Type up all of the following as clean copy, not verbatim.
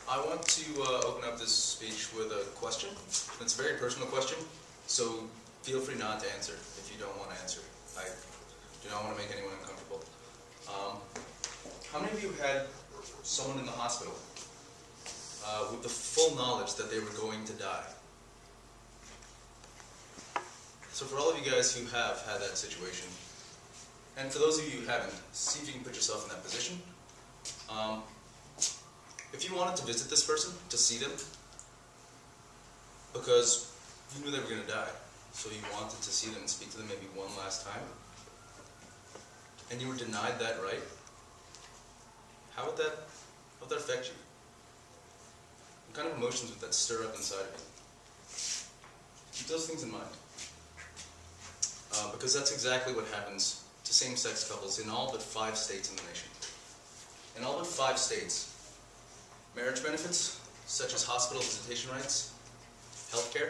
I want to open up this speech with a question. It's a very personal question, so feel free not to answer if you don't want to answer. I do not want to make anyone uncomfortable. How many of you had someone in the hospital with the full knowledge that they were going to die? So for all of you guys who have had that situation, and for those of you who haven't, see if you can put yourself in that position. If you wanted to visit this person, to see them, because you knew they were going to die, so you wanted to see them and speak to them maybe one last time, and you were denied that right, how would that affect you? What kind of emotions would that stir up inside of you? Keep those things in mind. Because that's exactly what happens to same-sex couples in all but 5 states in the nation. In all but 5 states, marriage benefits, such as hospital visitation rights, healthcare,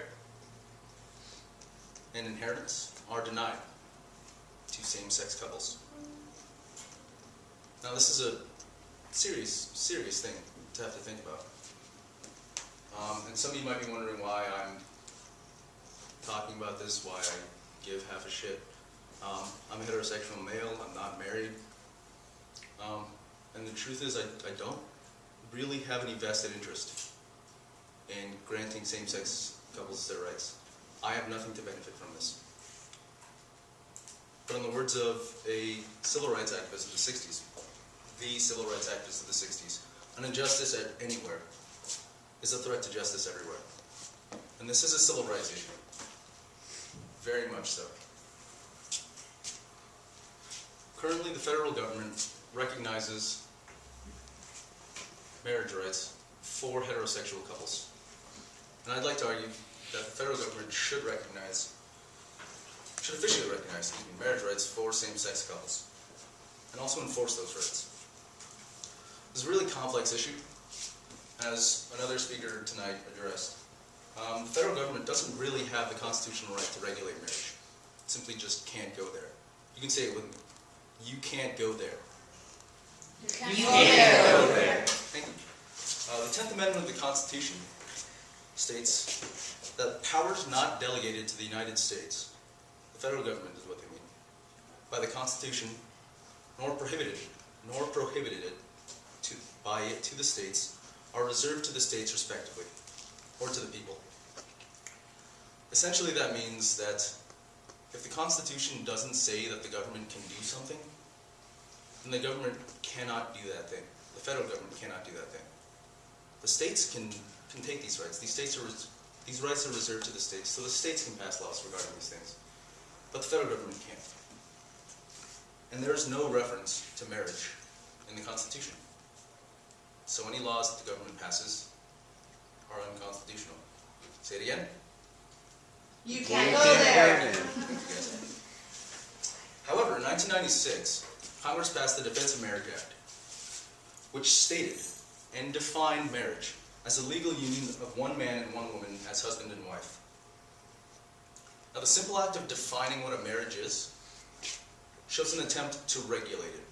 and inheritance, are denied to same-sex couples. Now, this is a serious thing to have to think about. And some of you might be wondering why I'm talking about this, why I give half a shit. I'm a heterosexual male, I'm not married. And the truth is, I don't really have any vested interest in granting same-sex couples their rights. I have nothing to benefit from this. But in the words of a civil rights activist of the 60s, the civil rights activist of the 60s, an injustice anywhere is a threat to justice everywhere. And this is a civil rights issue. Very much so. Currently, the federal government recognizes marriage rights for heterosexual couples. And I'd like to argue that the federal government should officially recognize marriage rights for same-sex couples, and also enforce those rights. It's a really complex issue, as another speaker tonight addressed. The federal government doesn't really have the constitutional right to regulate marriage. It simply just can't go there. You can say it with me. You can't go there. You can't go there. Thank you. The 10th Amendment of the Constitution states that powers not delegated to the United States, the federal government is what they mean, by the Constitution, nor prohibited it by it to the states, are reserved to the states respectively, or to the people. Essentially, that means that if the Constitution doesn't say that the government can do something, then the government cannot do that thing. The federal government cannot do that thing. The states can take these rights. These rights are reserved to the states, so the states can pass laws regarding these things. But the federal government can't. And there is no reference to marriage in the Constitution. So any laws that the government passes are unconstitutional. Say it again. You can't go there. However, in 1996, Congress passed the Defense of Marriage Act, which stated and defined marriage as a legal union of one man and one woman as husband and wife. Now, the simple act of defining what a marriage is shows an attempt to regulate it.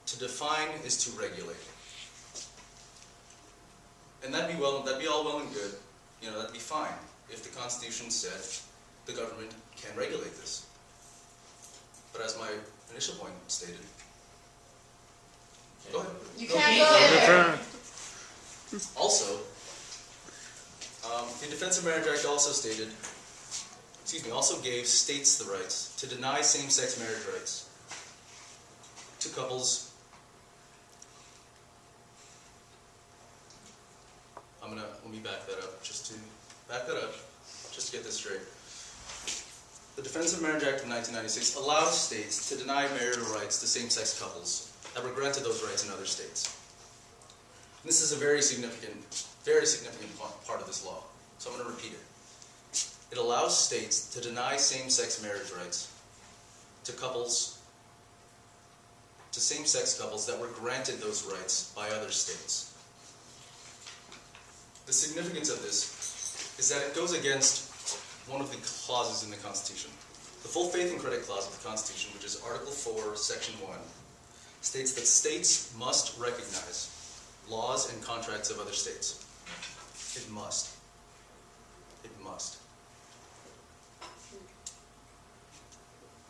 To define is to regulate. And that'd be all well and good. That'd be fine if the Constitution said the government can regulate this. But as my initial point stated, go ahead. You can't go there. Also, the Defense of Marriage Act also gave states the rights to deny same-sex marriage rights to couples. Let me back that up, just to get this straight. The Defense of Marriage Act of 1996 allows states to deny marital rights to same-sex couples that were granted those rights in other states. And this is a very significant part of this law, so I'm going to repeat it. It allows states to deny same-sex marriage rights to same-sex couples that were granted those rights by other states. The significance of this is that it goes against one of the clauses in the Constitution. The full faith and credit clause of the Constitution, which is Article 4, Section 1, states that states must recognize laws and contracts of other states. It must. It must.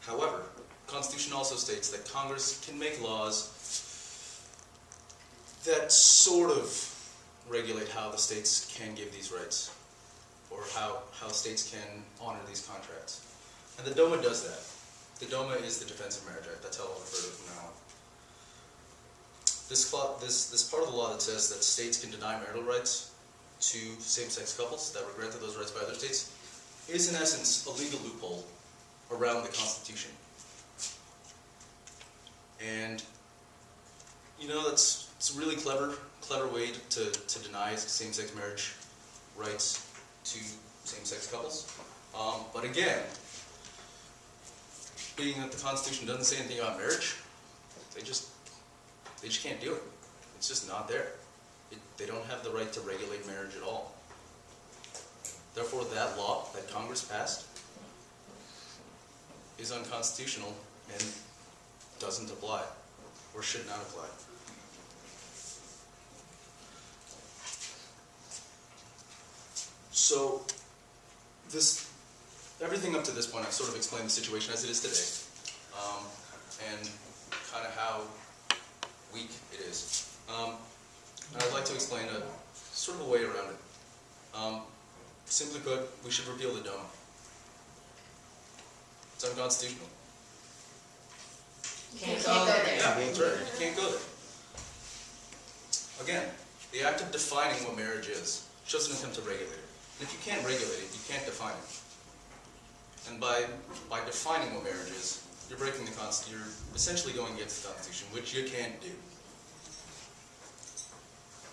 However, the Constitution also states that Congress can make laws that sort of regulate how the states can give these rights, or how states can honor these contracts. And the DOMA does that. The DOMA is the Defense of Marriage Act. That's how I'll refer to it from now on. This part of the law that says that states can deny marital rights to same-sex couples that were granted those rights by other states is, in essence, a legal loophole around the Constitution. And, you know, it's a really clever way to deny same-sex marriage rights to same-sex couples. But again, being that the Constitution doesn't say anything about marriage, they just can't do it. It's just not there. They don't have the right to regulate marriage at all. Therefore, that law that Congress passed is unconstitutional and doesn't apply, or should not apply. So, everything up to this point, I've sort of explained the situation as it is today, and kind of how weak it is. And I'd like to explain a sort of a way around it. Simply put, we should repeal the DOMA. It's unconstitutional. You can't go there. Yeah, that's right. You can't go there. Again, the act of defining what marriage is shows an attempt to regulate it. And if you can't regulate it, you can't define it. And by defining what marriage is, you're breaking the Constitution. You're essentially going against the Constitution, which you can't do.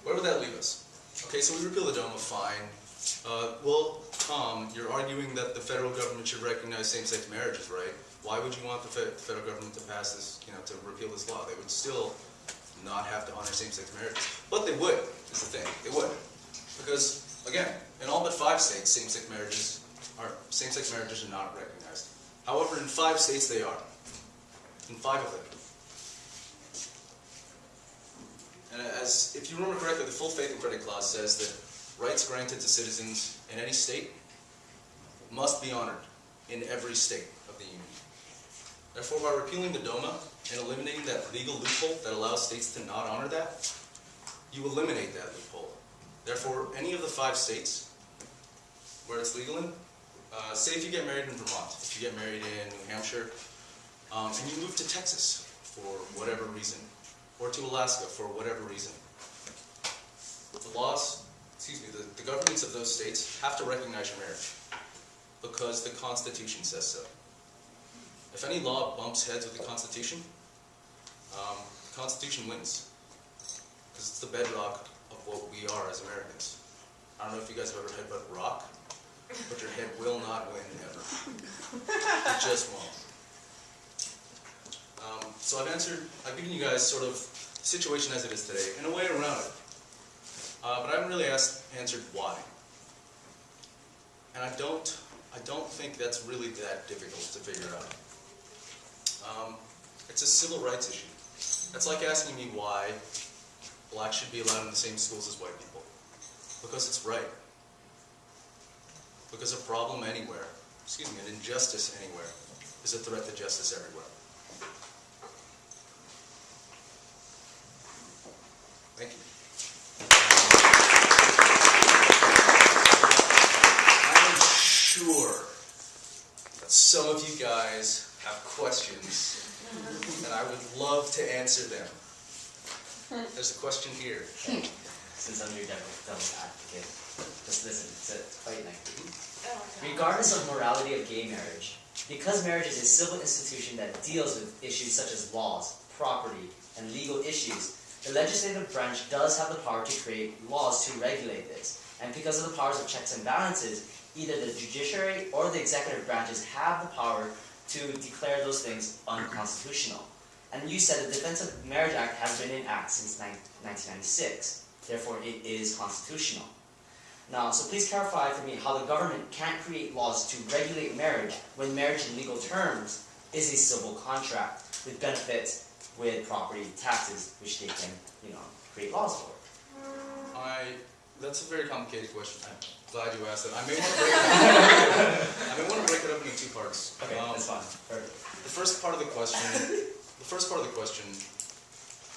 Where would that leave us? Okay, so we repeal the DOMA, fine. Well, Tom, you're arguing that the federal government should recognize same-sex marriages, right? Why would you want the federal government to pass this, to repeal this law? They would still not have to honor same-sex marriages. But they would, is the thing. They would. Because, again, in all but 5 states, same-sex marriages are not recognized. However, in 5 states they are. In 5 of them. And if you remember correctly, the full faith and credit clause says that rights granted to citizens in any state must be honored in every state of the Union. Therefore, by repealing the DOMA and eliminating that legal loophole that allows states to not honor that, you eliminate that loophole. Therefore, any of the 5 states where it's legal in, say if you get married in Vermont, if you get married in New Hampshire, and you move to Texas for whatever reason, or to Alaska for whatever reason, the governments of those states have to recognize your marriage because the Constitution says so. If any law bumps heads with the Constitution, the Constitution wins because it's the bedrock of what we are as Americans. I don't know if you guys have ever headbutt rock, but your head will not win ever. It just won't. So I've given you guys sort of the situation as it is today and a way around it. But I haven't really answered why. And I don't think that's really that difficult to figure out. It's a civil rights issue. That's like asking me why blacks should be allowed in the same schools as white people. Because it's right. Because a problem anywhere, an injustice anywhere, is a threat to justice everywhere. Thank you. I'm sure that some of you guys have questions, and I would love to answer them. There's a question here. Hey, since I'm your devil's advocate, just listen, it's quite nice. Regardless of morality of gay marriage, because marriage is a civil institution that deals with issues such as laws, property, and legal issues, the legislative branch does have the power to create laws to regulate this. And because of the powers of checks and balances, either the judiciary or the executive branches have the power to declare those things unconstitutional. And you said the Defense of Marriage Act has been in act since 1996. Therefore, it is constitutional. Now, so please clarify for me how the government can't create laws to regulate marriage when marriage in legal terms is a civil contract with benefits, with property taxes, which they can, create laws for. That's a very complicated question. I'm glad you asked that. I may want to break it up into two parts. Okay, that's fine. Perfect. The first part of the question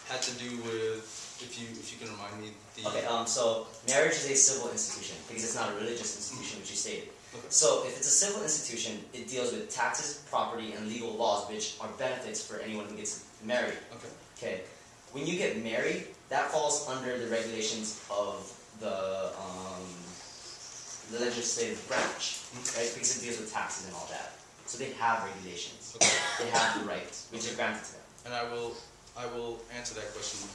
had to do with, if you can remind me, the... Okay, so marriage is a civil institution because it's not a religious institution, which you stated. Okay. So if it's a civil institution, it deals with taxes, property, and legal laws, which are benefits for anyone who gets married. Okay. Okay. When you get married, that falls under the regulations of the legislative branch, right? Because it deals with taxes and all that. So they have regulations. Okay. They have the rights, which are granted to them. And I will answer that question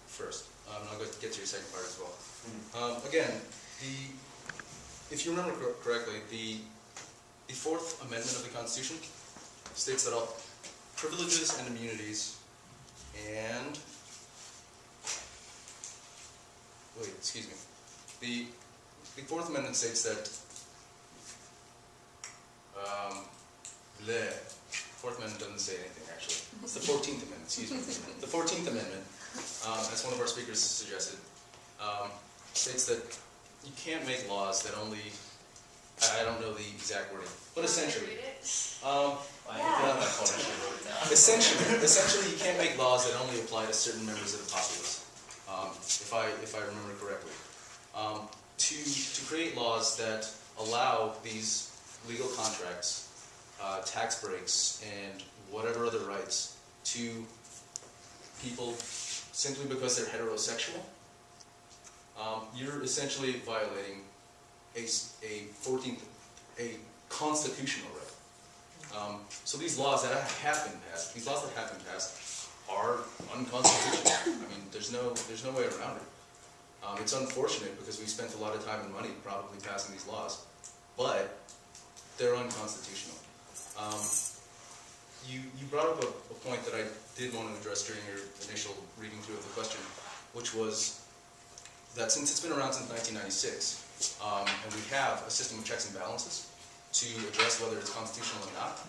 first. And I'll get to your second part as well. Again, if you remember correctly, the Fourth Amendment of the Constitution states that all privileges and immunities and the Fourth Amendment states that Fourth Amendment doesn't say anything actually. It's the 14th Amendment, excuse me. The 14th Amendment, as one of our speakers suggested, states that you can't make laws that only, I don't know the exact wording, but essentially, essentially you can't make laws that only apply to certain members of the populace, if I remember correctly. To create laws that allow these legal contracts, tax breaks, and whatever other rights to people simply because they're heterosexual, you're essentially violating a constitutional right. So these laws that have been passed, are unconstitutional. I mean, there's no way around it. It's unfortunate because we spent a lot of time and money probably passing these laws, but they're unconstitutional. You brought up a point that I did want to address during your initial reading through of the question, which was that since it's been around since 1996, and we have a system of checks and balances to address whether it's constitutional or not,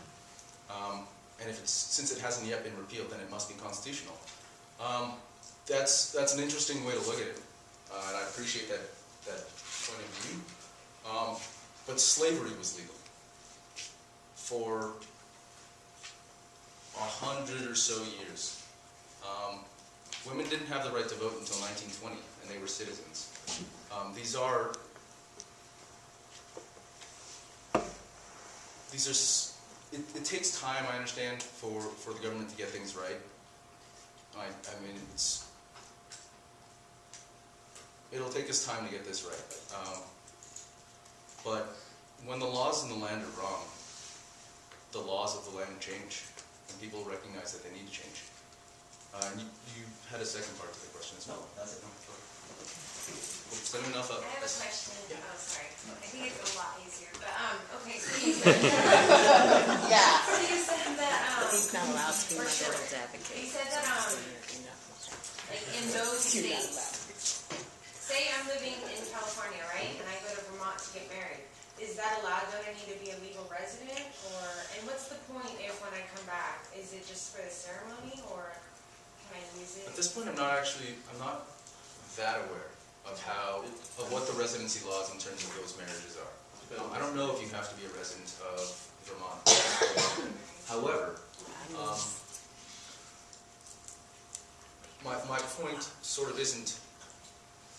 and since it hasn't yet been repealed, then it must be constitutional. That's an interesting way to look at it, and I appreciate that point of view. But slavery was legal for 100 or so years. Women didn't have the right to vote until 1920, and they were citizens. It takes time, I understand, for the government to get things right. I mean, it'll take us time to get this right. But when the laws in the land are wrong, the laws of the land change, and people recognize that they need to change. You had a second part to the question as well. No, that's it. Is that enough up? I have a question. Yeah. Oh, sorry. I think it's a lot easier. But okay, so you said Yeah. so you said that He's not allowed to be for my sure. devil's advocate. You said that like in those states, say I'm living in California, right, and I go to Vermont to get married. Is that allowed? Don't I need to be a legal resident? And what's the point if when I come back? Is it just for the ceremony, or can I use it? At this point, I'm not that aware of what the residency laws in terms of those marriages are. I don't know if you have to be a resident of Vermont. However, my point sort of isn't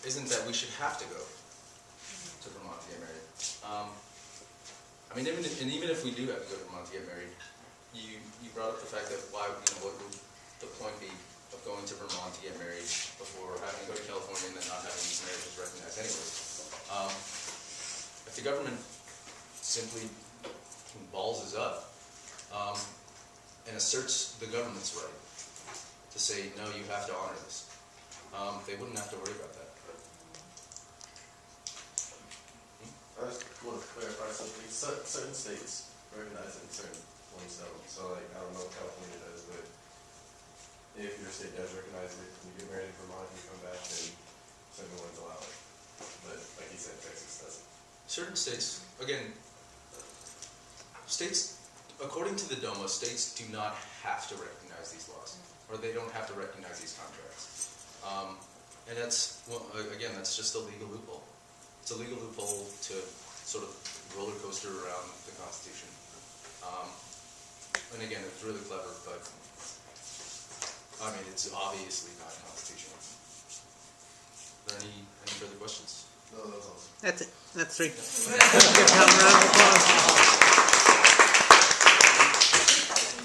that we should have to go to Vermont to get married. I mean, even if we do have to go to Vermont to get married, you brought up the fact that what would the point be of going to Vermont to get married before having to go to California and then not having these marriages recognized anyways. If the government simply balls up and asserts the government's right to say, no, you have to honor this, they wouldn't have to worry about that. I just want to clarify something. Certain states recognize it and certain ones don't. So, like, I don't know if California does, but if your state does recognize it, and you get married in Vermont and you come back, then certain ones allow it. But, like you said, Texas doesn't. Certain states, again, according to the DOMA, states do not have to recognize these laws, or they don't have to recognize these contracts. And that's, well, again, that's just a legal loophole. It's a legal loophole to sort of roller coaster around the Constitution. And again, it's really clever, but I mean, it's obviously not constitutional. Are there any further questions? No, that was awesome. That's it. That's three. Give Tom a round of applause.